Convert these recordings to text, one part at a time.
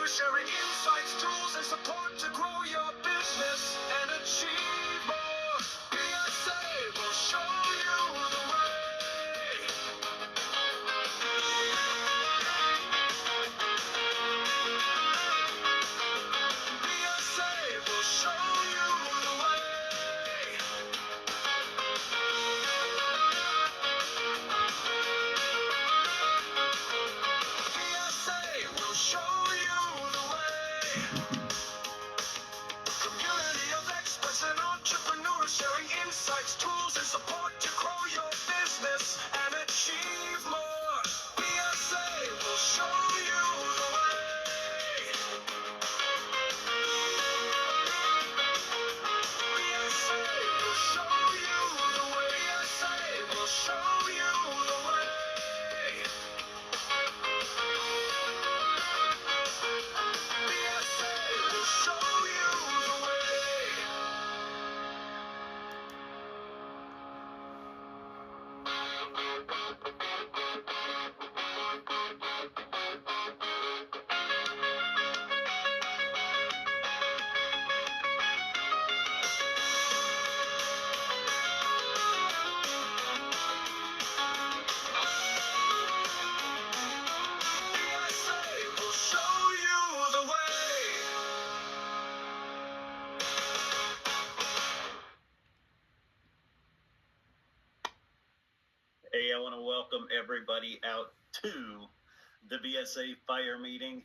entrepreneurs sharing insights, tools, and support to grow your business and achieve more. BSA will show you the way. BSA will show you the way. BSA will show you the way. Community of experts and entrepreneurs sharing insights, tools, and support to grow your business and achieve more. BSA will show you the way. BSA will show you the way. BSA will show you the way. BSA will show you the way. BSA will show you the way. Hey, I want to welcome everybody out to the BSA Fire meeting.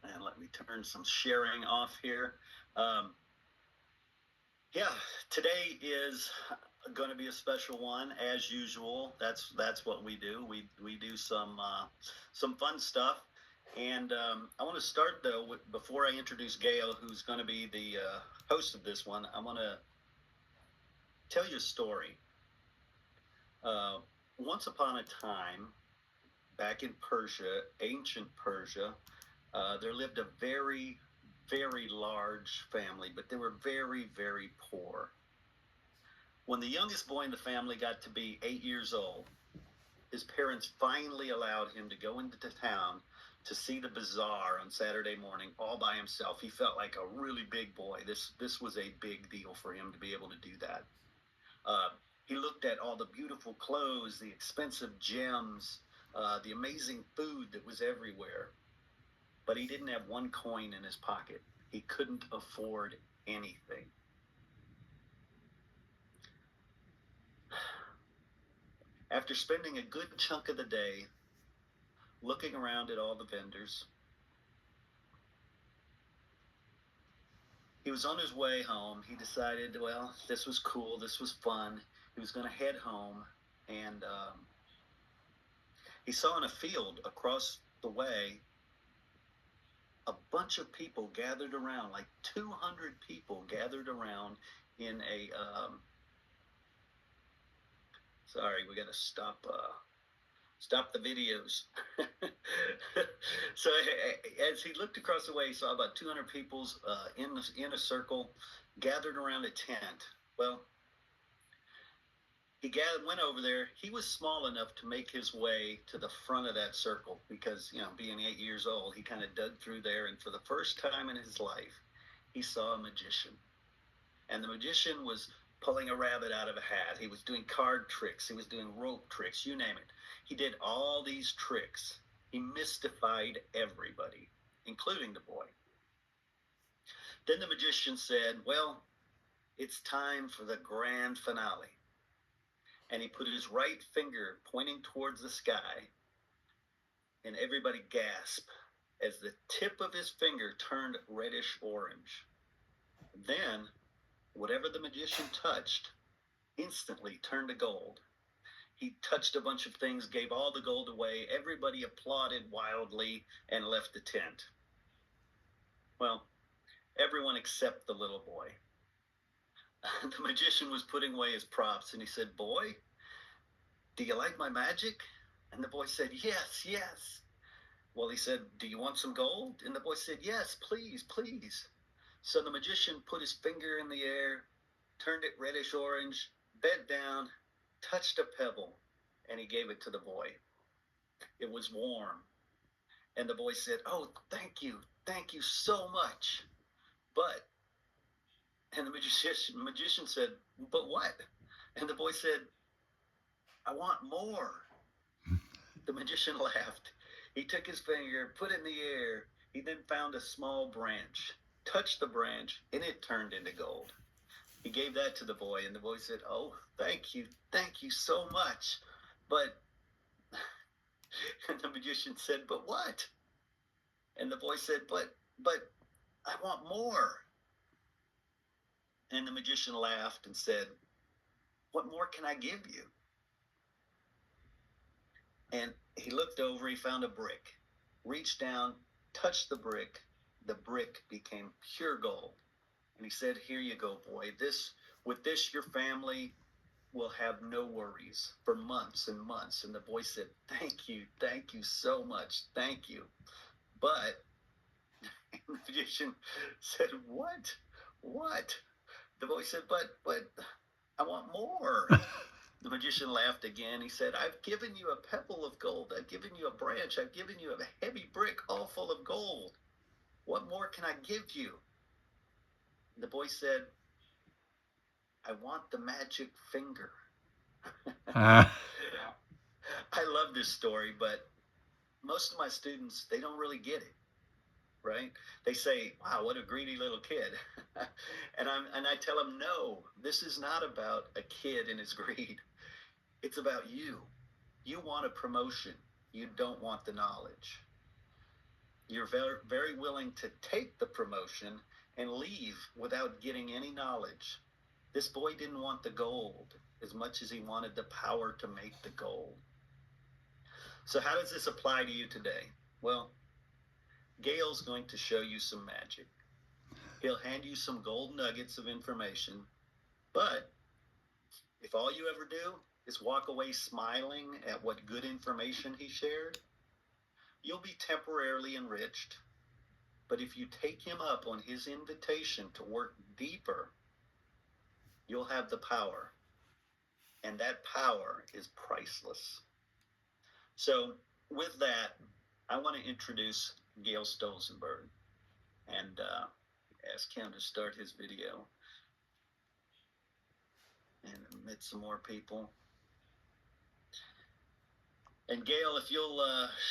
And let me turn some sharing off here. Today is going to be a special one, as usual. That's what we do. We do some fun stuff. And I want to start, though, before I introduce Gail, who's going to be the host of this one, I want to tell you a story. Once upon a time, back in Persia, ancient Persia, there lived a very, very large family, but they were very, very poor. When the youngest boy in the family got to be 8 years old, his parents finally allowed him to go into town to see the bazaar on Saturday morning all by himself. He felt like a really big boy. This was a big deal for him to be able to do that. He looked at all the beautiful clothes, the expensive gems, the amazing food that was everywhere. But he didn't have one coin in his pocket. He couldn't afford anything. After spending a good chunk of the day looking around at all the vendors, he was on his way home. He decided, well, this was cool. This was fun. He was going to head home, and he saw in a field across the way a bunch of people gathered around, like 200 people gathered around in a, sorry, we got to stop the videos. So as he looked across the way, he saw about 200 people in a circle gathered around a tent. Well, he went over there. He was small enough to make his way to the front of that circle because, being 8 years old, he kind of dug through there. And for the first time in his life, he saw a magician. And the magician was pulling a rabbit out of a hat. He was doing card tricks. He was doing rope tricks, you name it. He did all these tricks. He mystified everybody, including the boy. Then the magician said, well, it's time for the grand finale. And he put his right finger pointing towards the sky, and everybody gasped as the tip of his finger turned reddish orange. Then, whatever the magician touched instantly turned to gold. He touched a bunch of things, gave all the gold away. Everybody applauded wildly and left the tent. Well, everyone except the little boy. The magician was putting away his props, and he said, boy, do you like my magic? And the boy said, yes, yes. Well, he said, do you want some gold? And the boy said, yes, please, please. So the magician put his finger in the air, turned it reddish orange, bent down, touched a pebble, and he gave it to the boy. It was warm. And the boy said, "Oh, thank you so much." But, and the magician said, "But what?" And the boy said, "I want more." The magician laughed. He took his finger, put it in the air. He then found a small branch, touched the branch, and it turned into gold. He gave that to the boy, and the boy said, "Oh, thank you so much." But, and the magician said, "But what?" And the boy said, but I want more." And the magician laughed and said, "What more can I give you?" And he looked over, he found a brick, reached down, touched the brick became pure gold. And he said, "Here you go, boy. With this, your family will have no worries for months and months." And the boy said, thank you so much, thank you." But the magician said, What? The boy said, but I want more." The magician laughed again. He said, "I've given you a pebble of gold. I've given you a branch. I've given you a heavy brick all full of gold. What more can I give you?" The boy said, "I want the magic finger." I love this story, but most of my students, they don't really get it, right? They say, "Wow, what a greedy little kid." and I tell them, no, this is not about a kid and his greed. It's about you. You want a promotion. You don't want the knowledge. You're very, very willing to take the promotion and leave without getting any knowledge. This boy didn't want the gold as much as he wanted the power to make the gold. So how does this apply to you today? Well, Gail's going to show you some magic. He'll hand you some gold nuggets of information, but if all you ever do is walk away smiling at what good information he shared, you'll be temporarily enriched. But if you take him up on his invitation to work deeper, you'll have the power. And that power is priceless. So with that, I want to introduce Gail Stolzenberg and ask him to start his video and admit some more people. And Gail, if you'll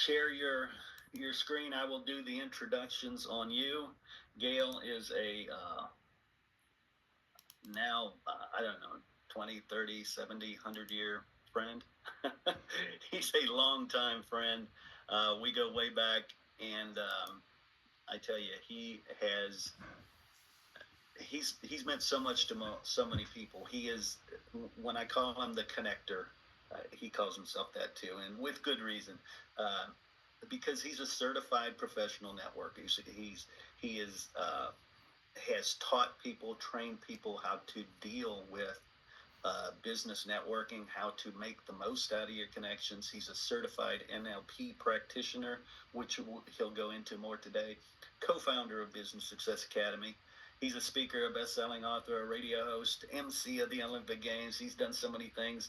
share your screen, I will do the introductions on you. Gail is a now, I don't know, 20, 30, 70, 100-year friend. He's a longtime friend. We go way back, and I tell you, he's meant so much to so many people. He is, when I call him the connector, he calls himself that too, and with good reason, because he's a certified professional networker. He has taught people, trained people how to deal with business networking, how to make the most out of your connections. He's a certified NLP practitioner, which he'll go into more today. Co-founder of Business Success Academy. He's a speaker, a best-selling author, a radio host, MC of the Olympic Games. He's done so many things.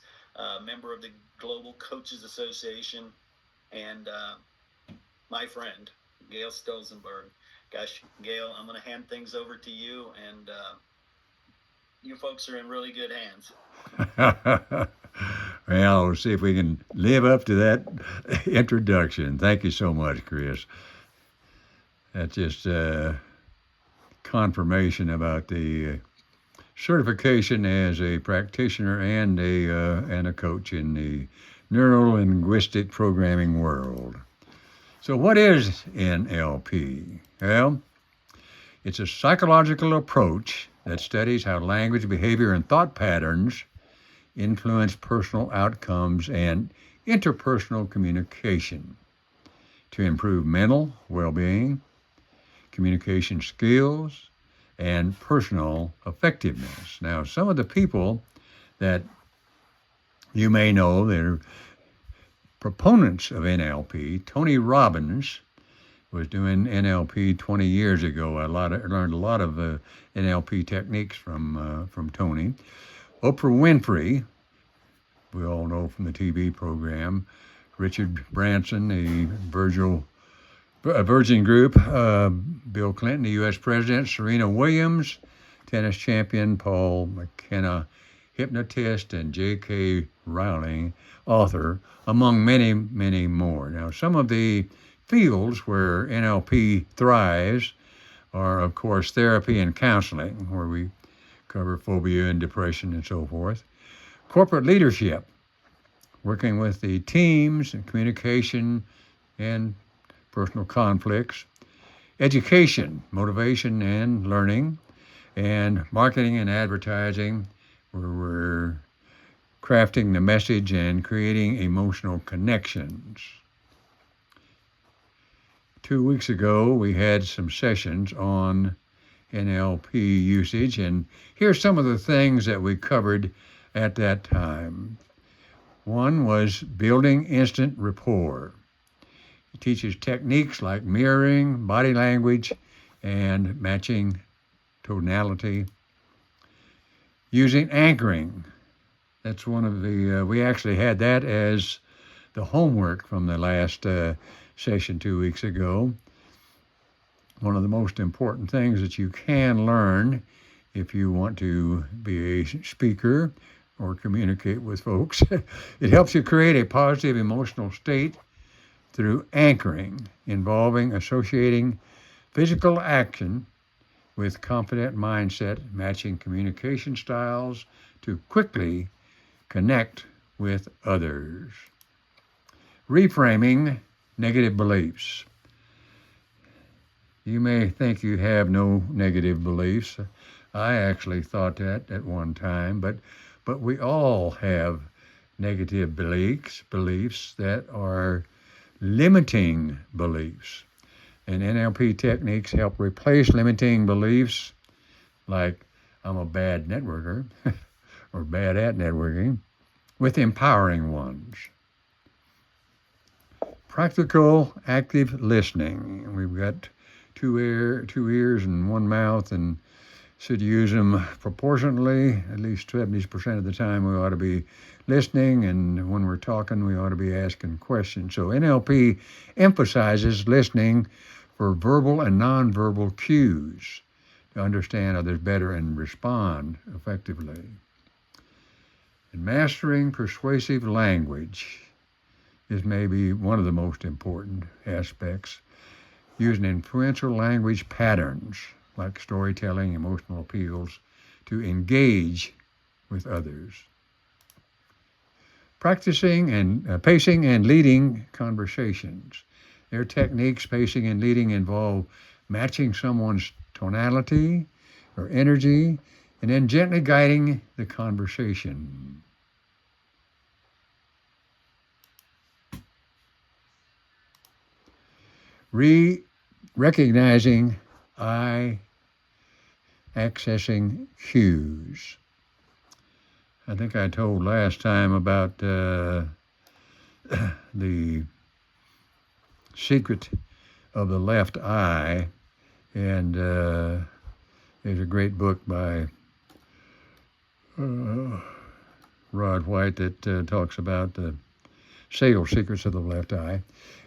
Member of the Global Coaches Association, and my friend, Gail Stolzenberg. Gosh, Gail, I'm going to hand things over to you, and you folks are in really good hands. Well, we'll see if we can live up to that introduction. Thank you so much, Chris. That's just confirmation about the certification as a practitioner and a coach in the neuro-linguistic programming world. So what is NLP? Well, it's a psychological approach that studies how language, behavior, and thought patterns influence personal outcomes and interpersonal communication to improve mental well-being, communication skills, and personal effectiveness. Now, some of the people that you may know that are proponents of NLP, Tony Robbins was doing NLP 20 years ago. I learned a lot of NLP techniques from Tony. Oprah Winfrey, we all know from the TV program. Richard Branson, the Virgil Virgin Group, Bill Clinton, the U.S. President, Serena Williams, tennis champion Paul McKenna, hypnotist, and J.K. Rowling, author, among many, many more. Now, some of the fields where NLP thrives are, of course, therapy and counseling, where we cover phobia and depression and so forth. Corporate leadership, working with the teams and communication and personal conflicts. Education, motivation and learning. And marketing and advertising, where we're crafting the message and creating emotional connections. 2 weeks ago, we had some sessions on NLP usage, and here's some of the things that we covered at that time. One was building instant rapport. It teaches techniques like mirroring, body language, and matching tonality. Using anchoring. That's one of the, we actually had that as the homework from the last session 2 weeks ago. One of the most important things that you can learn if you want to be a speaker or communicate with folks. It helps you create a positive emotional state through anchoring, involving associating physical action with confident mindset, matching communication styles to quickly connect with others. Reframing negative beliefs. You may think you have no negative beliefs. I actually thought that at one time, but we all have negative beliefs that are limiting beliefs. And NLP techniques help replace limiting beliefs like I'm a bad networker or bad at networking with empowering ones. Practical active listening. We've got two ears and one mouth, and should use them proportionately. At least 70% of the time we ought to be listening, and when we're talking we ought to be asking questions. So NLP emphasizes listening for verbal and nonverbal cues to understand others better and respond effectively. And mastering persuasive language is maybe one of the most important aspects. Using influential language patterns like storytelling, emotional appeals to engage with others. Practicing and pacing and leading conversations. Their techniques, pacing and leading, involve matching someone's tonality or energy and then gently guiding the conversation. Recognizing eye accessing cues. I think I told last time about the secret of the left eye, and there's a great book by Rod White that talks about the sales secrets of the left eye.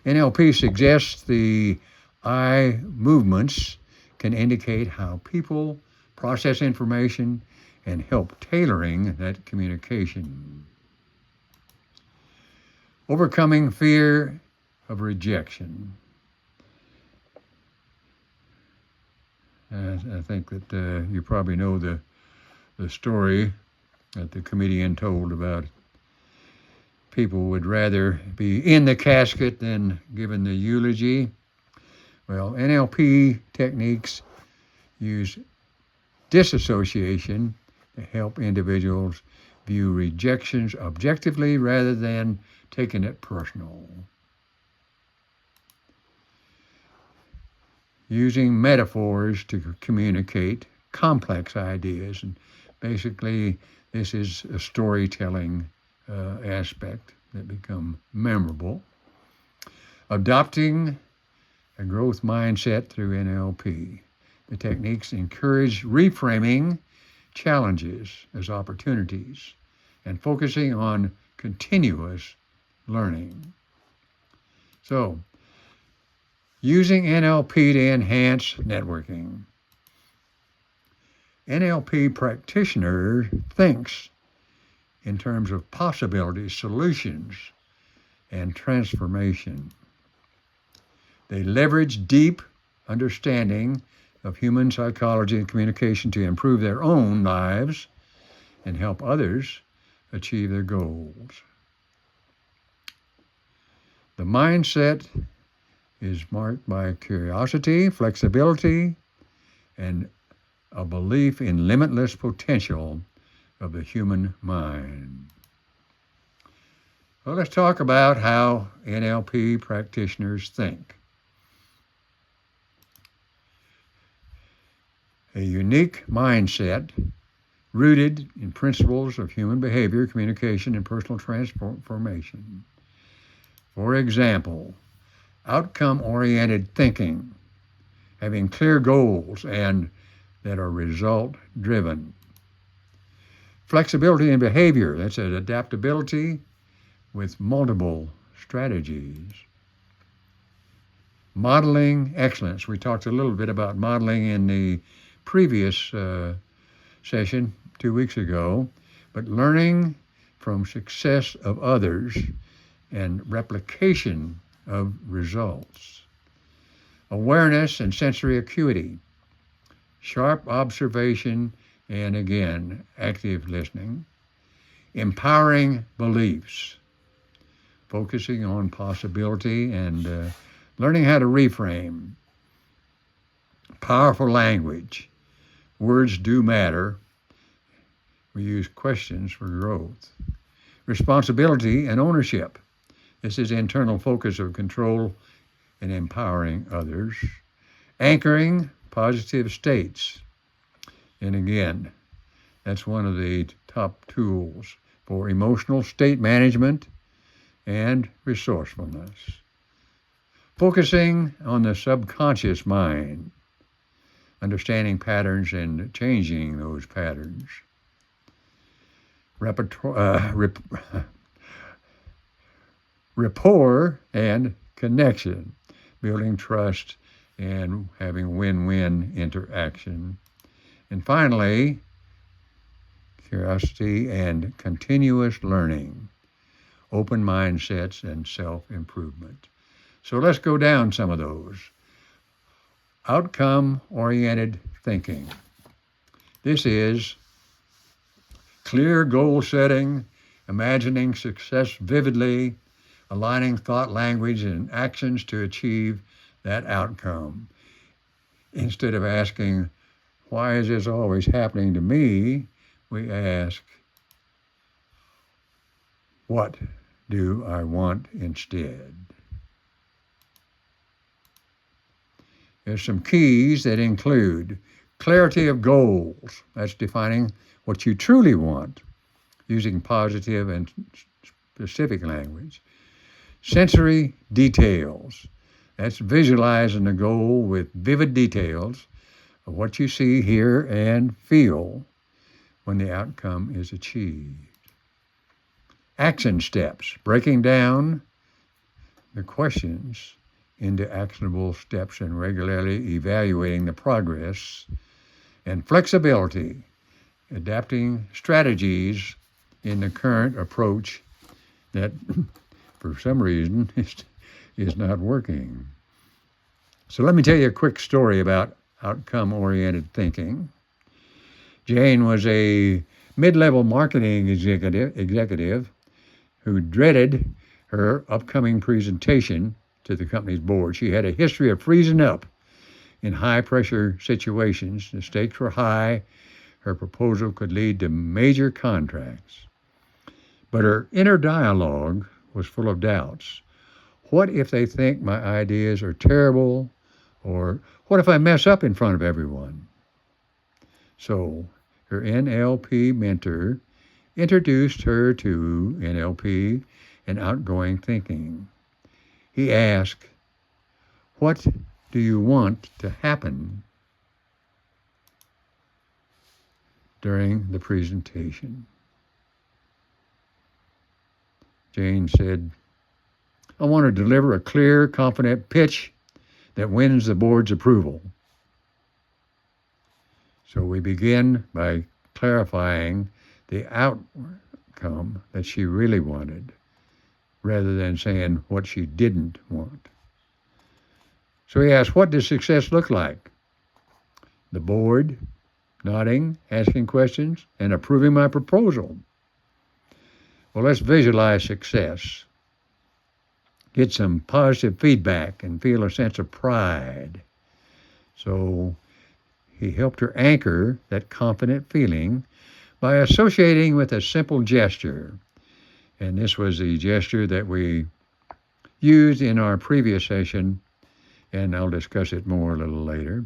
NLP suggests the eye movements can indicate how people process information and help tailoring that communication. Overcoming fear of rejection. I think that you probably know the story that the comedian told about people would rather be in the casket than given the eulogy. Well, NLP techniques use disassociation to help individuals view rejections objectively rather than taking it personal. Using metaphors to communicate complex ideas. And basically, this is a storytelling aspect that become memorable. Adopting a growth mindset through NLP. The techniques encourage reframing challenges as opportunities and focusing on continuous learning. So, Using NLP to enhance networking. NLP practitioner thinks in terms of possibilities, solutions, and transformation. They leverage deep understanding of human psychology and communication to improve their own lives and help others achieve their goals. The mindset is marked by curiosity, flexibility, and a belief in limitless potential of the human mind. Well, let's talk about how NLP practitioners think. A unique mindset rooted in principles of human behavior, communication, and personal transformation. For example, outcome-oriented thinking, having clear goals and that are result-driven. Flexibility in behavior, that's an adaptability with multiple strategies. Modeling excellence. We talked a little bit about modeling in the previous session 2 weeks ago, but learning from success of others and replication of results. Awareness and sensory acuity, sharp observation, and again, active listening. Empowering beliefs, focusing on possibility and learning how to reframe. Powerful language. Words do matter. We use questions for growth. Responsibility and ownership. This is internal focus of control and empowering others. Anchoring positive states. And again, that's one of the top tools for emotional state management and resourcefulness. Focusing on the subconscious mind, understanding patterns and changing those patterns. Rapport and connection, building trust and having win-win interaction. And finally, curiosity and continuous learning, open mindsets and self-improvement. So let's go down some of those. Outcome-oriented thinking. This is clear goal setting, imagining success vividly, aligning thought, language, and actions to achieve that outcome. Instead of asking, why is this always happening to me? We ask, what do I want instead? There's some keys that include clarity of goals. That's defining what you truly want, using positive and specific language. Sensory details. That's visualizing the goal with vivid details of what you see, hear, and feel when the outcome is achieved. Action steps, breaking down the questions into actionable steps and regularly evaluating the progress. And flexibility, adapting strategies in the current approach that for some reason is not working. So let me tell you a quick story about outcome-oriented thinking. Jane was a mid-level marketing executive who dreaded her upcoming presentation to the company's board. She had a history of freezing up in high-pressure situations. The stakes were high. Her proposal could lead to major contracts. But her inner dialogue was full of doubts. What if they think my ideas are terrible? Or what if I mess up in front of everyone? So her NLP mentor introduced her to NLP and outgoing thinking. He asked, what do you want to happen during the presentation? Jane said, I want to deliver a clear, confident pitch that wins the board's approval. So we begin by clarifying the outcome that she really wanted, rather than saying what she didn't want. So he asked, what does success look like? The board, nodding, asking questions, and approving my proposal. Well, let's visualize success. Get some positive feedback and feel a sense of pride. So he helped her anchor that confident feeling by associating with a simple gesture. And this was the gesture that we used in our previous session, and I'll discuss it more a little later.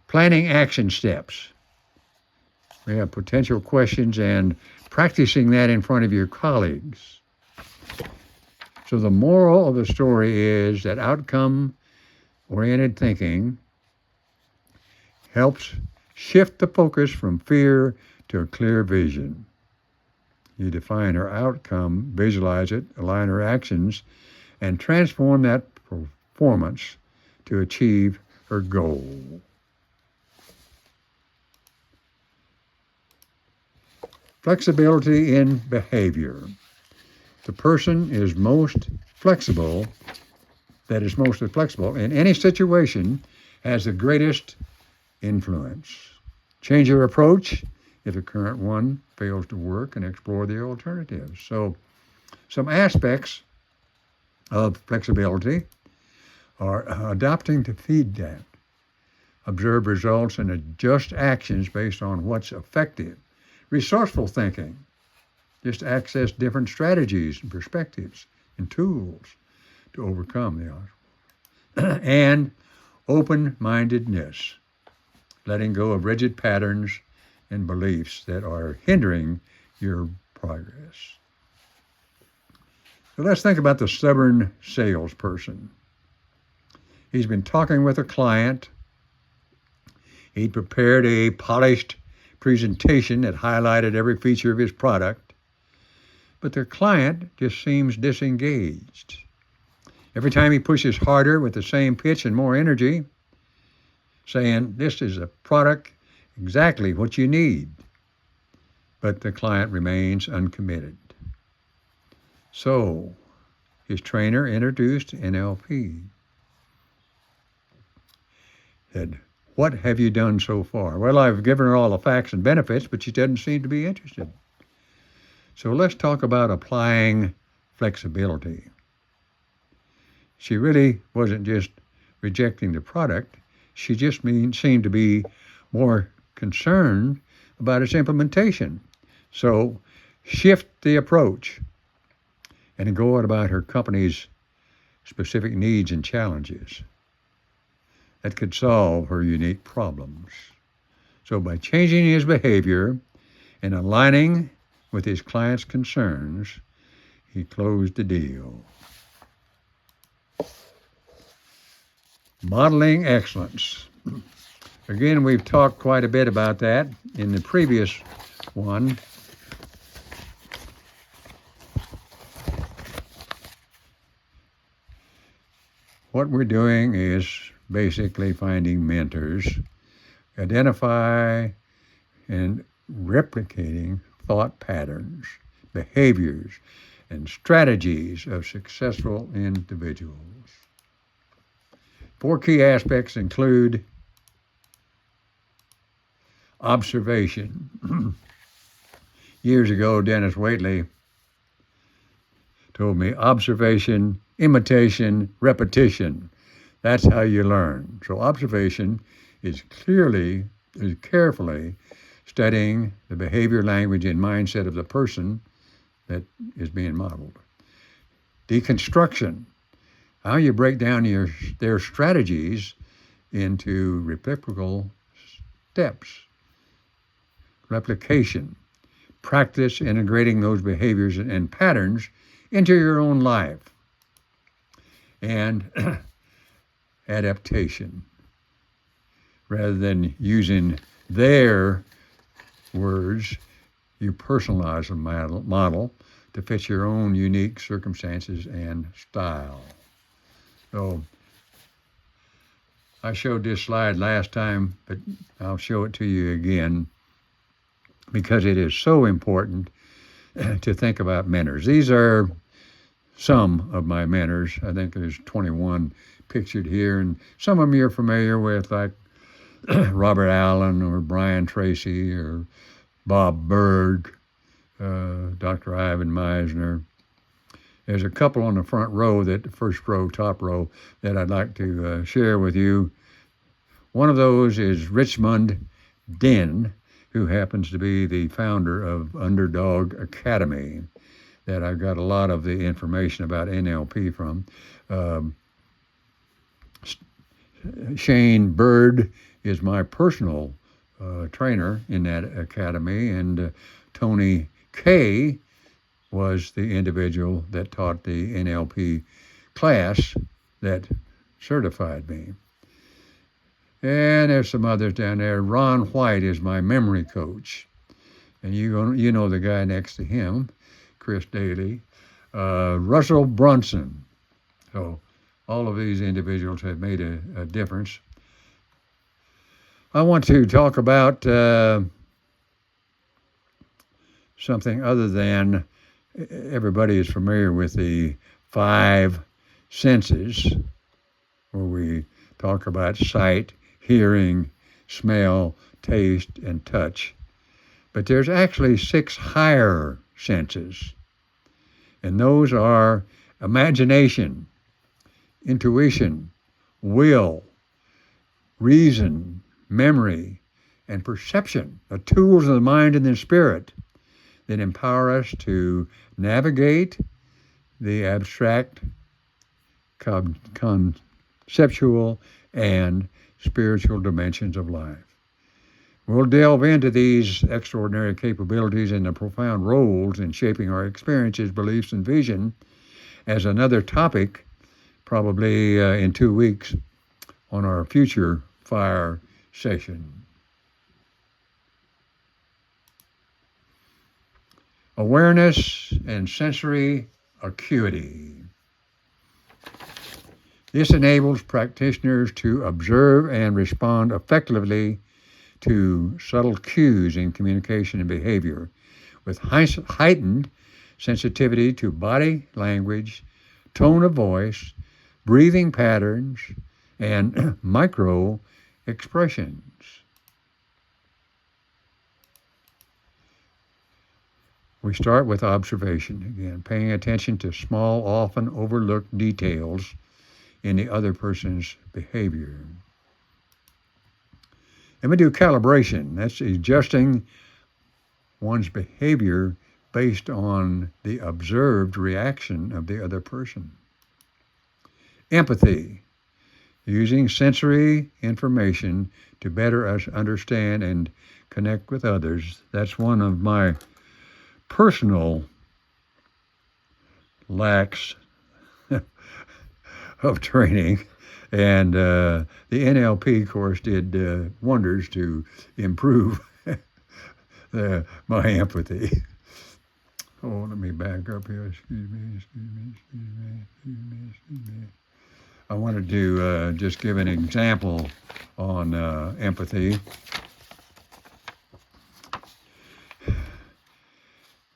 Planning action steps. We have potential questions and practicing that in front of your colleagues. So the moral of the story is that outcome-oriented thinking helps shift the focus from fear to a clear vision. You define her outcome, visualize it, align her actions, and transform that performance to achieve her goal. Flexibility in behavior. The person is most flexible, that is mostly flexible in any situation, has the greatest influence. Change your approach if the current one fails to work, and explore the alternatives. So some aspects of flexibility are adapting to feedback, observe results, and adjust actions based on what's effective. Resourceful thinking, just access different strategies and perspectives and tools to overcome the obstacles. And open-mindedness, letting go of rigid patterns and beliefs that are hindering your progress. So let's think about the stubborn salesperson. He's been talking with a client. He prepared a polished presentation that highlighted every feature of his product, but the client just seems disengaged. Every time he pushes harder with the same pitch and more energy, saying, this is a product exactly what you need, but the client remains uncommitted. So his trainer introduced NLP. Said, what have you done so far? Well, I've given her all the facts and benefits, but she doesn't seem to be interested. So let's talk about applying flexibility. She really wasn't just rejecting the product. She just seemed to be more concerned about its implementation. So shift the approach and go on about her company's specific needs and challenges that could solve her unique problems. So by changing his behavior and aligning with his client's concerns, he closed the deal. Modeling excellence. Again, we've talked quite a bit about that in the previous one. What we're doing is basically finding mentors, identify and replicating thought patterns, behaviors, and strategies of successful individuals. 4 key aspects include observation. Years ago, Dennis Waitley told me observation, imitation, repetition. That's how you learn. So observation is carefully studying the behavior, language, and mindset of the person that is being modeled. Deconstruction, how you break down their strategies into replicable steps. Replication, practice integrating those behaviors and patterns into your own life. And adaptation, rather than using their words, you personalize a model to fit your own unique circumstances and style. So I showed this slide last time, but I'll show it to you again because it is so important to think about mentors. These are some of my mentors. I think there's 21 pictured here, and some of them you're familiar with, like Robert Allen or Brian Tracy or Bob Berg, Dr. Ivan Meisner. There's a couple on the front row, the first row, top row, that I'd like to share with you. One of those is Richmond Den, who happens to be the founder of Underdog Academy, that I've got a lot of the information about NLP from. Shane Bird is my personal trainer in that academy, and Tony Kay was the individual that taught the NLP class that certified me. And there's some others down there. Ron White is my memory coach, and you know the guy next to him, Chris Daly. Russell Brunson. So all of these individuals have made a difference. I want to talk about something other than everybody is familiar with the 5 senses, where we talk about sight, hearing, smell, taste, and touch. But there's actually 6 higher senses, and those are imagination, intuition, will, reason, memory, and perception, the tools of the mind and the spirit that empower us to navigate the abstract, conceptual, and spiritual dimensions of life. We'll delve into these extraordinary capabilities and the profound roles in shaping our experiences, beliefs, and vision as another topic, probably in 2 weeks, on our future FIRE session. Awareness and sensory acuity. This enables practitioners to observe and respond effectively to subtle cues in communication and behavior, with heightened sensitivity to body language, tone of voice, breathing patterns, and micro expressions. We start with observation, again, paying attention to small, often overlooked details in the other person's behavior. And we do calibration. That's adjusting one's behavior based on the observed reaction of the other person. Empathy, using sensory information to better us understand and connect with others. That's one of my personal lacks of training, and the NLP course did wonders to improve my empathy. Oh, let me back up here. Excuse me. I wanted to just give an example on empathy.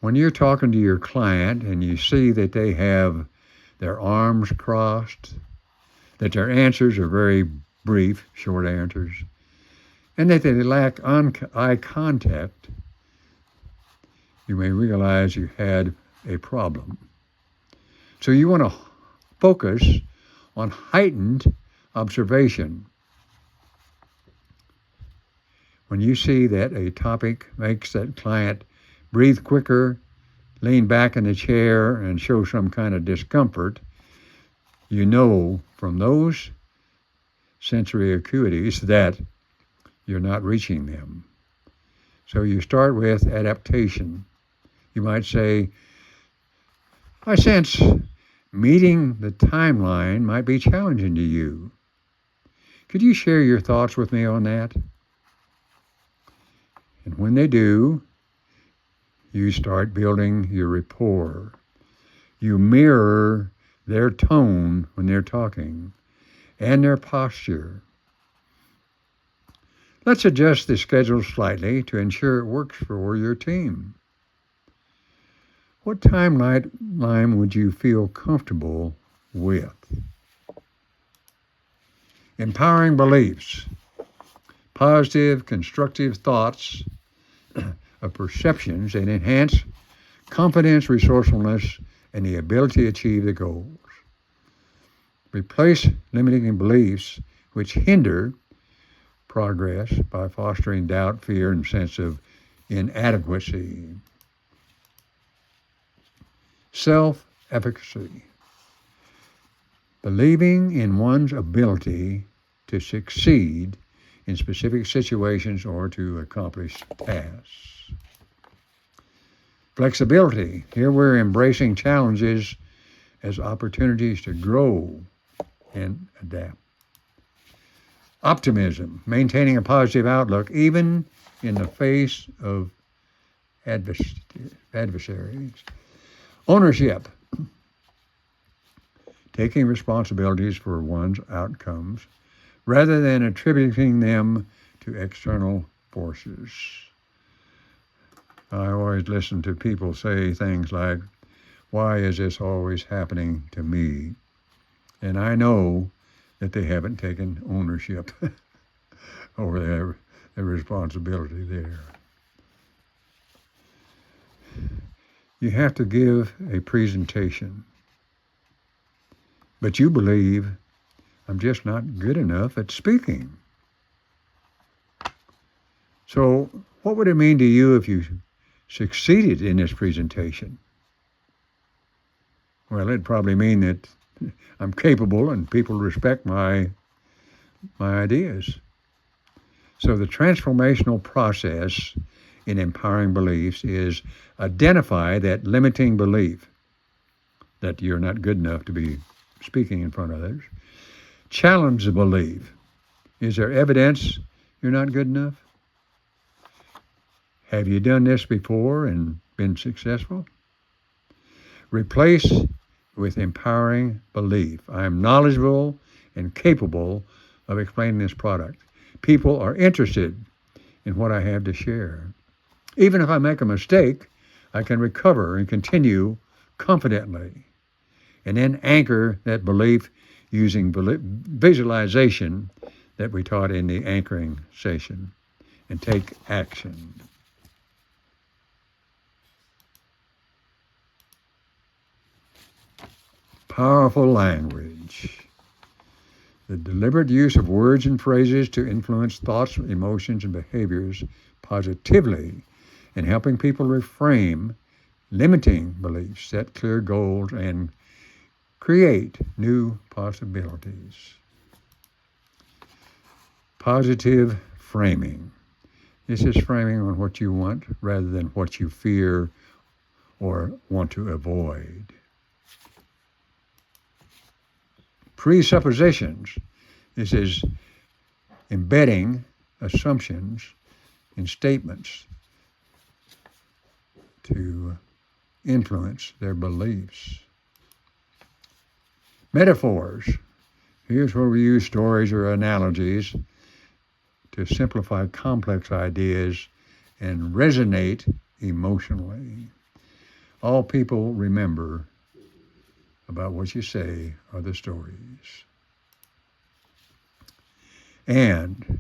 When you're talking to your client and you see that they have their arms crossed, that their answers are very brief, short answers, and that they lack eye contact, you may realize you had a problem. So you want to focus on heightened observation. When you see that a topic makes that client breathe quicker, lean back in the chair, and show some kind of discomfort, you know from those sensory acuities that you're not reaching them. So you start with adaptation. You might say, I sense meeting the timeline might be challenging to you. Could you share your thoughts with me on that? And when they do, you start building your rapport. You mirror their tone when they're talking and their posture. Let's adjust the schedule slightly to ensure it works for your team. What timeline would you feel comfortable with? Empowering beliefs, positive, constructive thoughts of perceptions that enhance confidence, resourcefulness, and the ability to achieve the goals. Replace limiting beliefs which hinder progress by fostering doubt, fear, and sense of inadequacy. Self-efficacy. Believing in one's ability to succeed in specific situations or to accomplish tasks. Flexibility. Here we're embracing challenges as opportunities to grow and adapt. Optimism. Maintaining a positive outlook even in the face of adversaries. Ownership. Taking responsibilities for one's outcomes rather than attributing them to external forces. I always listen to people say things like, why is this always happening to me? And I know that they haven't taken ownership over their responsibility there. You have to give a presentation, but you believe, I'm just not good enough at speaking. So what would it mean to you if you succeeded in this presentation? Well, it'd probably mean that I'm capable and people respect my ideas. So the transformational process in empowering beliefs is identify that limiting belief that you're not good enough to be speaking in front of others. Challenge the belief. Is there evidence you're not good enough? Have you done this before and been successful? Replace with empowering belief. I am knowledgeable and capable of explaining this product. People are interested in what I have to share. Even if I make a mistake, I can recover and continue confidently. And then anchor that belief using visualization that we taught in the anchoring session, and take action. Powerful language. The deliberate use of words and phrases to influence thoughts, emotions, and behaviors positively, and helping people reframe limiting beliefs, set clear goals, and create new possibilities. Positive framing. This is framing on what you want rather than what you fear or want to avoid. Presuppositions. This is embedding assumptions in statements to influence their beliefs. Metaphors. Here's where we use stories or analogies to simplify complex ideas and resonate emotionally. All people remember about what you say are the stories. And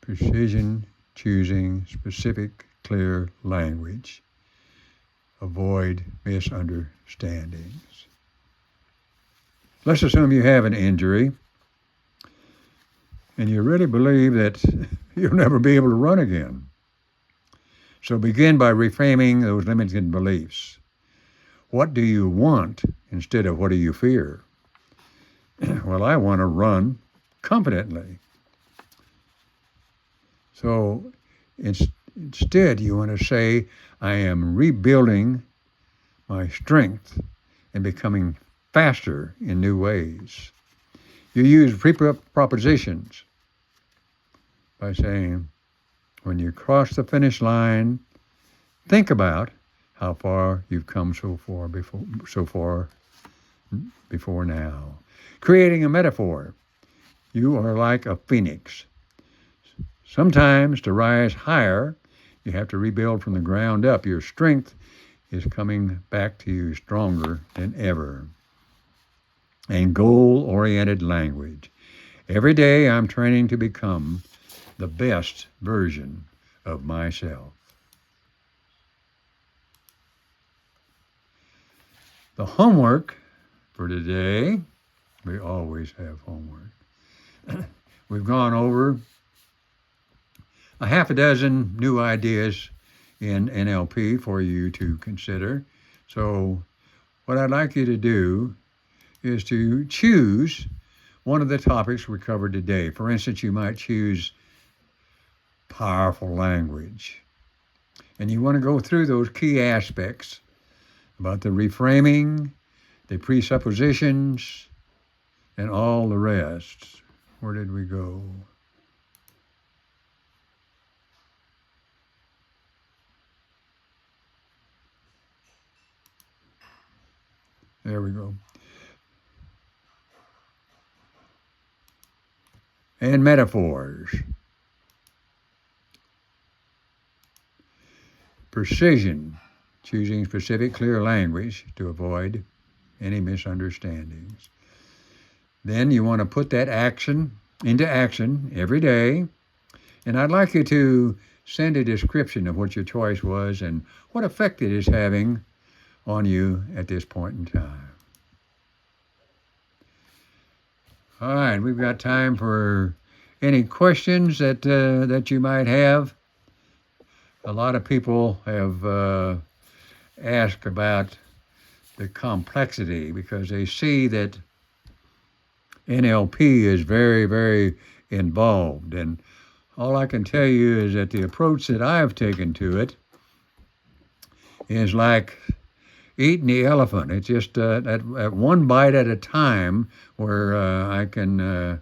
precision, choosing specific, clear language. Avoid misunderstandings. Let's assume you have an injury and you really believe that you'll never be able to run again. So begin by reframing those limiting beliefs. What do you want instead of what do you fear? Well, I want to run confidently. So instead, you want to say, I am rebuilding my strength and becoming faster in new ways. You use propositions by saying, when you cross the finish line, think about how far you've come so far before now. Creating a metaphor. You are like a phoenix, Sometimes to rise higher, you have to rebuild from the ground up. Your strength is coming back to you stronger than ever. And goal-oriented language. Every day I'm training to become the best version of myself. The homework for today, we always have homework. We've gone over a half a dozen new ideas in NLP for you to consider. So what I'd like you to do is to choose one of the topics we covered today. For instance, you might choose powerful language. And you want to go through those key aspects about the reframing, the presuppositions, and all the rest. Where did we go? There we go. And metaphors. Precision, choosing specific, clear language to avoid any misunderstandings. Then you want to put that action into action every day. And I'd like you to send a description of what your choice was and what effect it is having on you at this point in time. All right, we've got time for any questions that you might have. A lot of people have asked about the complexity because they see that NLP is very, very involved. And all I can tell you is that the approach that I've taken to it is like eating the elephant. It's just at one bite at a time where I can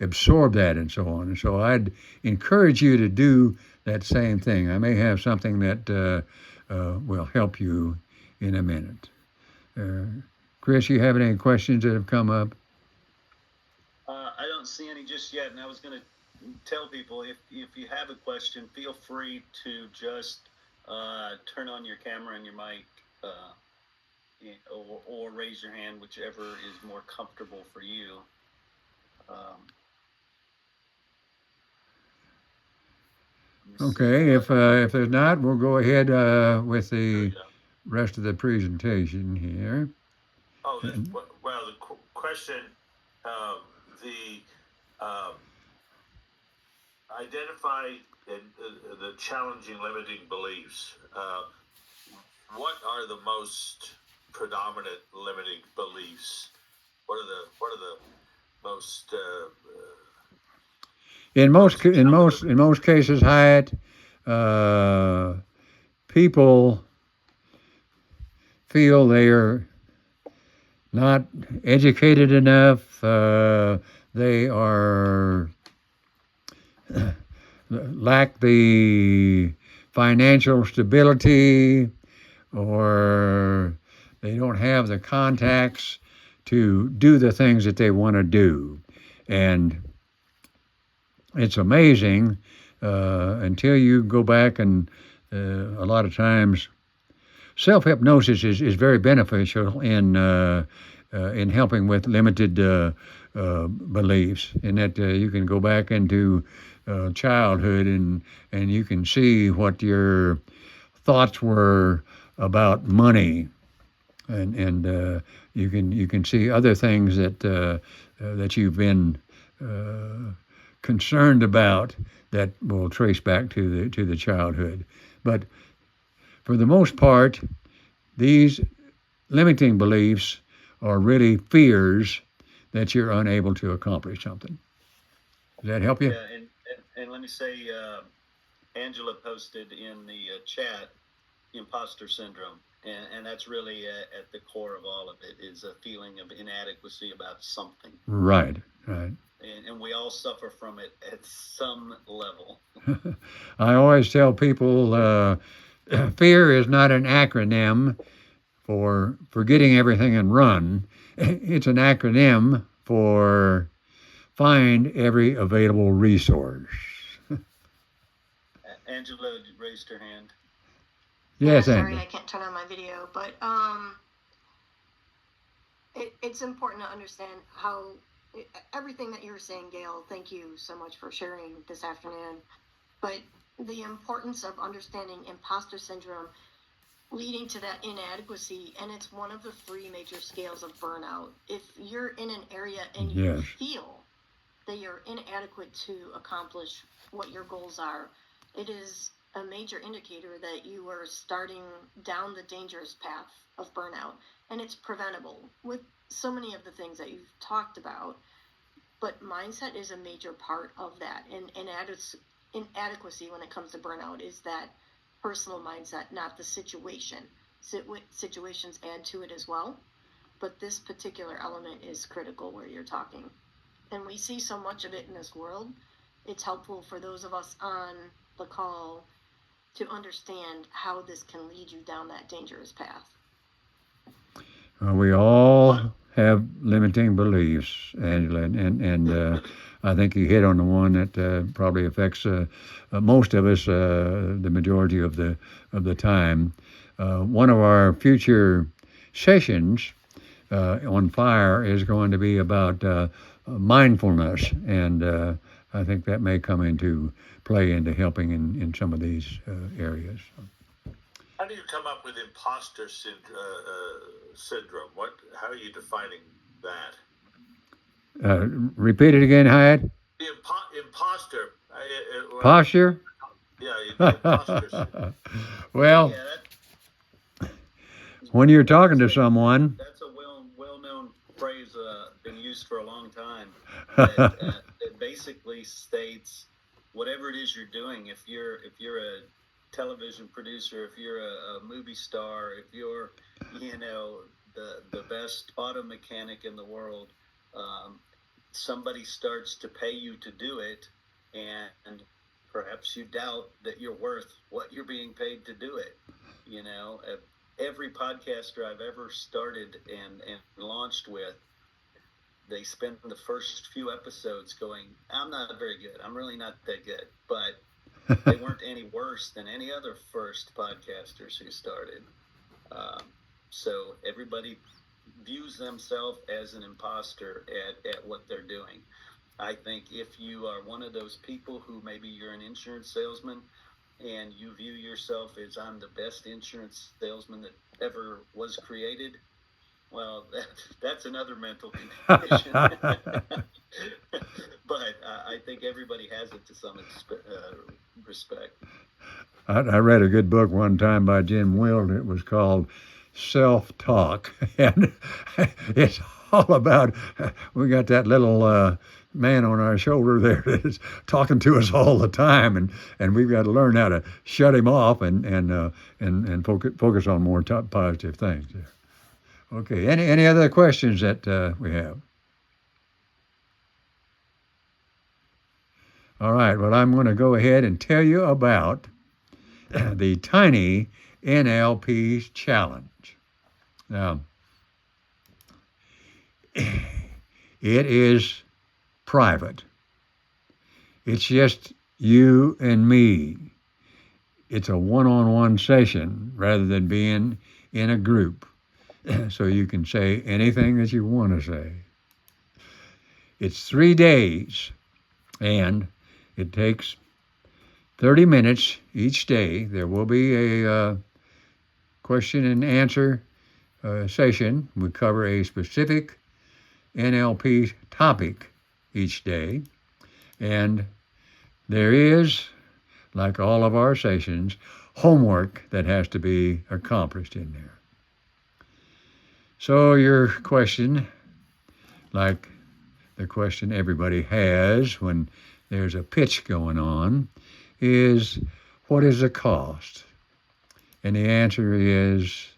absorb that and so on. And so I'd encourage you to do that same thing. I may have something that will help you in a minute. Chris, you have any questions that have come up? I don't see any just yet, and I was going to tell people if you have a question, feel free to just turn on your camera and your mic or raise your hand, whichever is more comfortable for you. Okay, if there's not, we'll go ahead with the rest of the presentation here. Oh, well, the question, identify the challenging limiting beliefs. What are the most predominant limiting beliefs? What are the most in most cases, Hyatt, people feel they are not educated enough. They are lack the financial stability, or they don't have the contacts to do the things that they want to do. And it's amazing until you go back and a lot of times self-hypnosis is very beneficial in helping with limited beliefs, in that you can go back into childhood and you can see what your thoughts were about money, and you can see other things that you've been concerned about that will trace back to the childhood. But for the most part, these limiting beliefs are really fears that you're unable to accomplish something. Does that help you? Yeah, and let me say, Angela posted in the chat imposter syndrome, and that's really at the core of all of it, is a feeling of inadequacy about something. Right. And we all suffer from it at some level. I always tell people fear is not an acronym for forgetting everything and run. It's an acronym for find every available resource. Angela raised her hand. Yes, Sorry, Andrew. I can't turn on my video, but it's important to understand how everything that you're saying, Gail. Thank you so much for sharing this afternoon. But the importance of understanding imposter syndrome leading to that inadequacy, and it's one of the 3 major scales of burnout. If you're in an area and you Yes. feel that you're inadequate to accomplish what your goals are, it is a major indicator that you are starting down the dangerous path of burnout. And it's preventable with so many of the things that you've talked about. But mindset is a major part of that. And inadequacy when it comes to burnout is that personal mindset, not the situation. Situations add to it as well. But this particular element is critical where you're talking. And we see so much of it in this world. It's helpful for those of us on the call to understand how this can lead you down that dangerous path. We all have limiting beliefs, Angela, and I think you hit on the one that probably affects most of us the majority of the time. One of our future sessions on FIRE is going to be about mindfulness, and I think that may come into play into helping in some of these areas. How do you come up with imposter syndrome? How are you defining that? Repeat it again, Hyatt. The imposter. Posture? Yeah, the imposter syndrome. Well, Yeah, when you're talking to someone, that's a well-known phrase, been used for a long time. That basically states whatever it is you're doing. If you're a television producer, if you're a movie star, if you're the best auto mechanic in the world, somebody starts to pay you to do it, and perhaps you doubt that you're worth what you're being paid to do it. Every podcaster I've ever started and launched with, they spend the first few episodes going, I'm not very good. I'm really not that good. But they weren't any worse than any other first podcasters who started. So everybody views themselves as an imposter at what they're doing. I think if you are one of those people who maybe you're an insurance salesman and you view yourself as I'm the best insurance salesman that ever was created, well, that's another mental condition. But I think everybody has it to some respect. I read a good book one time by Jim Wild. It was called Self-Talk, and it's all about, we got that little man on our shoulder there that is talking to us all the time, and we've got to learn how to shut him off and focus on more positive things. Okay, any other questions that we have? All right, well, I'm going to go ahead and tell you about the Tiny NLP Challenge. Now, it is private. It's just you and me. It's a one-on-one session rather than being in a group. So you can say anything that you want to say. It's 3 days, and it takes 30 minutes each day. There will be a question and answer session. We cover a specific NLP topic each day. And there is, like all of our sessions, homework that has to be accomplished in there. So your question, like the question everybody has when there's a pitch going on, is what is the cost? And the answer is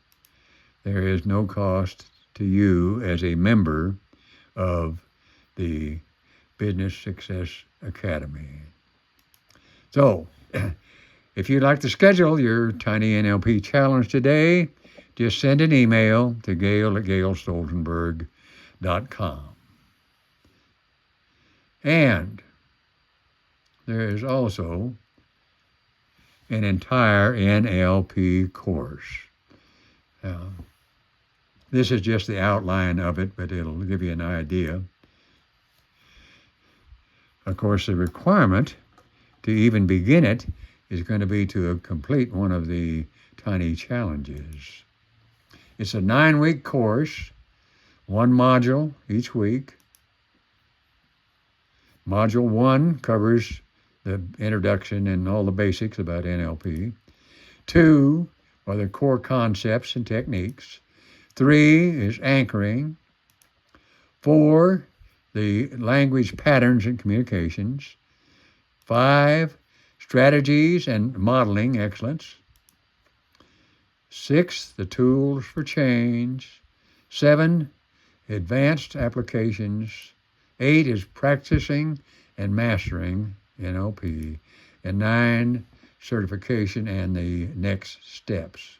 there is no cost to you as a member of the Business Success Academy. So, if you'd like to schedule your Tiny NLP Challenge today, just send an email to gail@gailstoltenberg.com. And there is also an entire NLP course. This is just the outline of it, but it'll give you an idea. Of course, the requirement to even begin it is going to be to complete one of the tiny challenges. It's a 9-week course, one module each week. Module 1 covers the introduction and all the basics about NLP. 2 are the core concepts and techniques. 3 is anchoring. 4, the language patterns and communications. 5, strategies and modeling excellence. 6, the tools for change. 7, advanced applications. 8 is practicing and mastering NLP. And 9, certification and the next steps.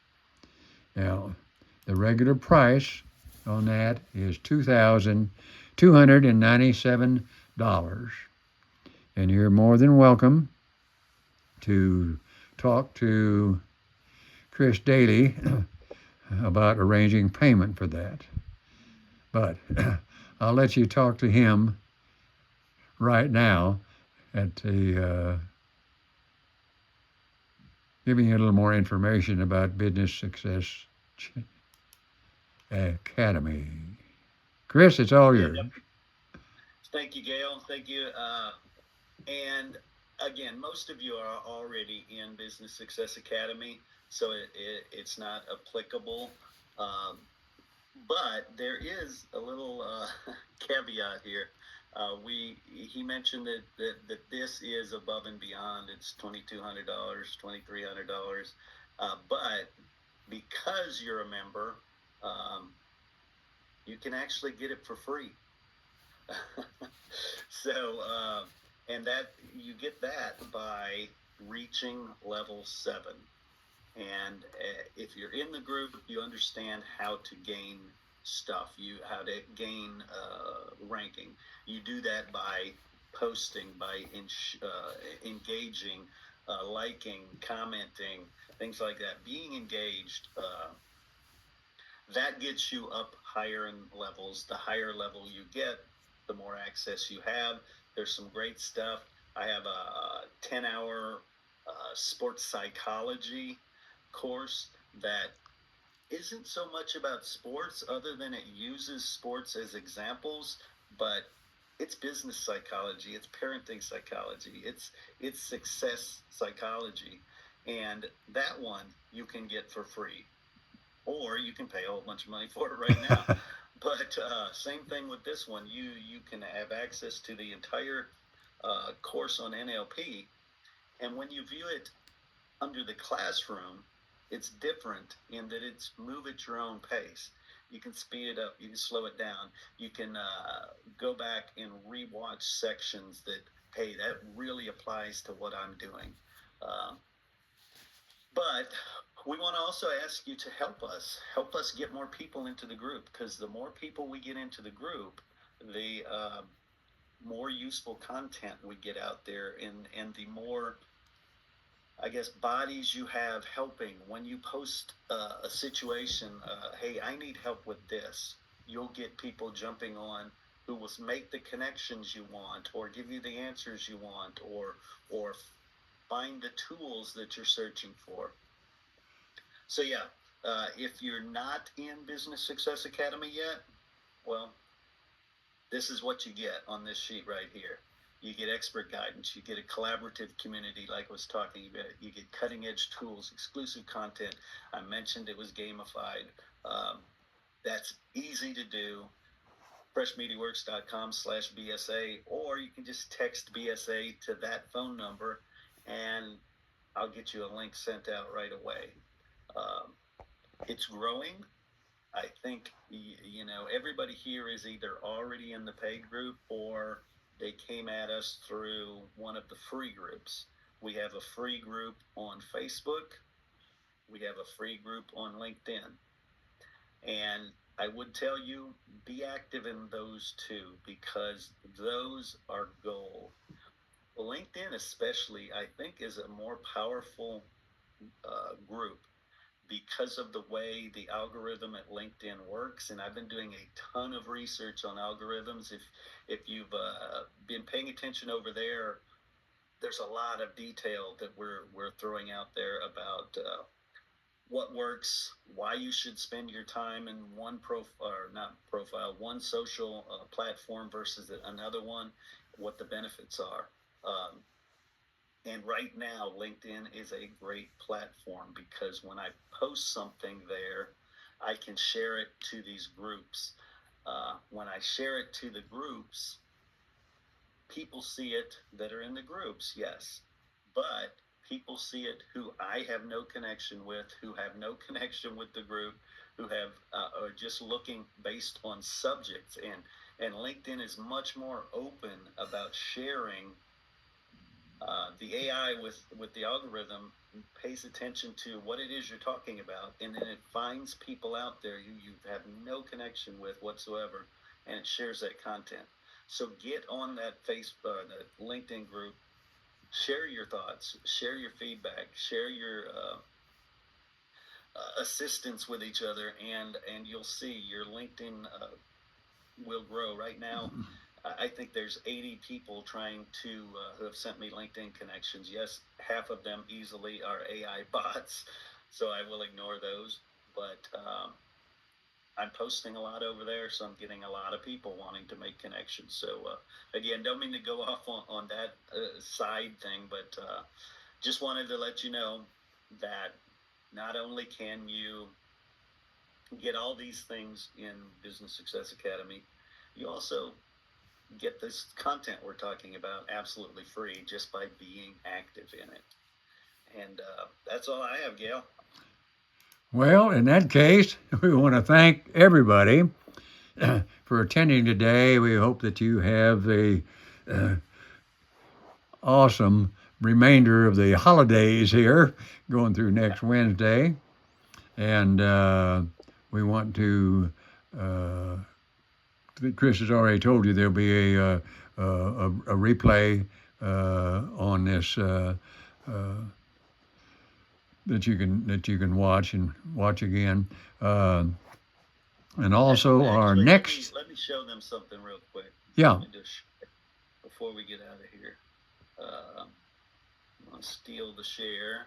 Now, the regular price on that is $2,297. And you're more than welcome to talk to Chris Daly about arranging payment for that. But I'll let you talk to him right now at the giving you a little more information about Business Success Academy. Chris, it's all yours. Thank you, Gail. Thank you. And again, most of you are already in Business Success Academy, so it's not applicable. But there is a little caveat here. He mentioned that this is above and beyond. It's $2,200, $2,300. But because you're a member, you can actually get it for free. So, and that you get that by reaching level 7. And if you're in the group, you understand how to gain stuff, how to gain ranking. You do that by posting, by engaging, liking, commenting, things like that. Being engaged, that gets you up higher in levels. The higher level you get, the more access you have. There's some great stuff. I have a 10-hour sports psychology course that isn't so much about sports other than it uses sports as examples, but it's business psychology, it's parenting psychology, it's success psychology. And that one you can get for free, or you can pay a whole bunch of money for it right now. But same thing with this one. You can have access to the entire course on NLP, and when you view it under the classroom, it's different in that it's move at your own pace. You can speed it up, you can slow it down, you can go back and rewatch sections that, hey, that really applies to what I'm doing. But we want to also ask you to help us get more people into the group, because the more people we get into the group, the more useful content we get out there, and the more, I guess, bodies you have helping. When you post a situation, hey, I need help with this, you'll get people jumping on who will make the connections you want, or give you the answers you want, or find the tools that you're searching for. So yeah, if you're not in Business Success Academy yet, well, this is what you get on this sheet right here. You get expert guidance, you get a collaborative community like I was talking about, you get cutting edge tools, exclusive content. I mentioned it was gamified. That's easy to do. freshmediaworks.com/BSA, or you can just text BSA to that phone number and I'll get you a link sent out right away. It's growing. I think, everybody here is either already in the paid group or they came at us through one of the free groups. We have a free group on Facebook. We have a free group on LinkedIn. And I would tell you, be active in those two, because those are gold. LinkedIn especially, I think, is a more powerful group because of the way the algorithm at LinkedIn works. And I've been doing a ton of research on algorithms. If you've been paying attention over there, there's a lot of detail that we're throwing out there about what works, why you should spend your time in one one social platform versus another one, what the benefits are. And right now, LinkedIn is a great platform because when I post something there, I can share it to these groups. When I share it to the groups, people see it that are in the groups, yes, but people see it who I have no connection with, who have no connection with the group, who have are just looking based on subjects. And LinkedIn is much more open about sharing. The AI with the algorithm pays attention to what it is you're talking about, and then it finds people out there who you have no connection with whatsoever, and it shares that content. So get on that that LinkedIn group, share your thoughts, share your feedback, share your assistance with each other, and you'll see your LinkedIn will grow. Right now, I think there's 80 people trying to who have sent me LinkedIn connections. Yes, half of them easily are AI bots, so I will ignore those. But I'm posting a lot over there, so I'm getting a lot of people wanting to make connections. So again, don't mean to go off on that side thing, but just wanted to let you know that not only can you get all these things in Business Success Academy, you also get this content we're talking about absolutely free just by being active in it. And that's all I have, Gail. Well, in that case, we want to thank everybody for attending today. We hope that you have a awesome remainder of the holidays here going through next Wednesday. And we want to, Chris has already told you there'll be a replay on this that you can watch and watch again. And also Actually, our next. Let me show them something real quick. Yeah. Before we get out of here, I'm gonna steal the share.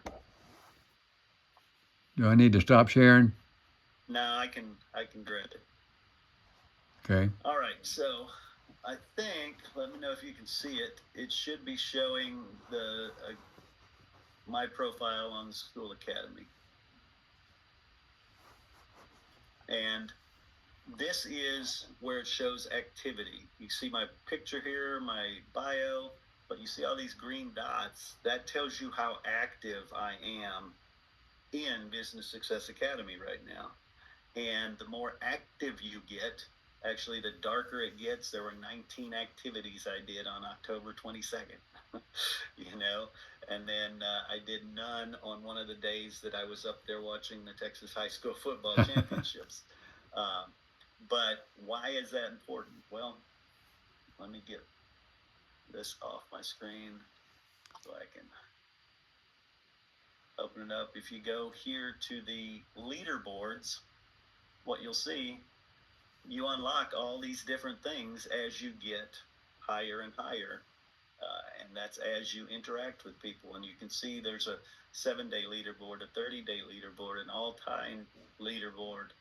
Do I need to stop sharing? No, I can grab it. Okay. All right, so I think, let me know if you can see it. It should be showing the my profile on the School Academy. And this is where it shows activity. You see my picture here, my bio, but you see all these green dots. That tells you how active I am in Business Success Academy right now. And the more active you get, actually the darker it gets. There were 19 activities I did on October 22nd, you know, and then I did none on one of the days that I was up there watching the Texas High School Football Championships. But why is that important? Well, let me get this off my screen so I can open it up. If you go here to the leaderboards, what you'll see, you unlock all these different things as you get higher and higher. And that's as you interact with people. And you can see there's a 7-day leaderboard, a 30-day leaderboard, an all-time leaderboard.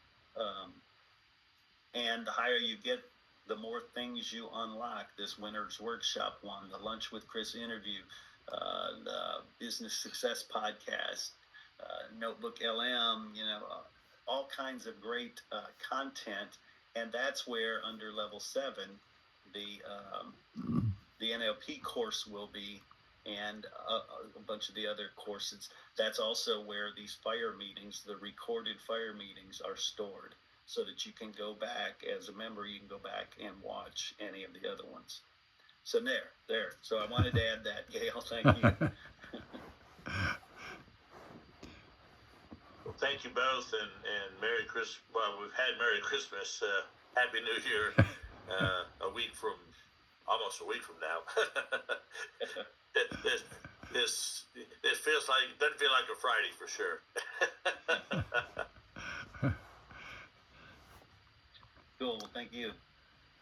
And the higher you get, the more things you unlock. This winner's workshop one, the Lunch with Chris interview, the Business Success podcast, Notebook LM, you know, all kinds of great content. And that's where under level 7, the NLP course will be, and a bunch of the other courses. That's also where these fire meetings, the recorded fire meetings, are stored, so that you can go back as a member. You can go back and watch any of the other ones. So there. So I wanted to add that, Gail. Thank you. Well, thank you both, and Merry Christmas. Well, we've had Merry Christmas, Happy New Year, almost a week from now. This doesn't feel like a Friday for sure. Cool. Well, thank you.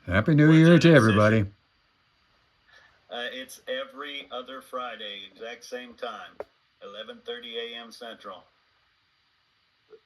Happy New When's Year your to next everybody. session? It's every other Friday, exact same time, 11:30 a.m. Central. The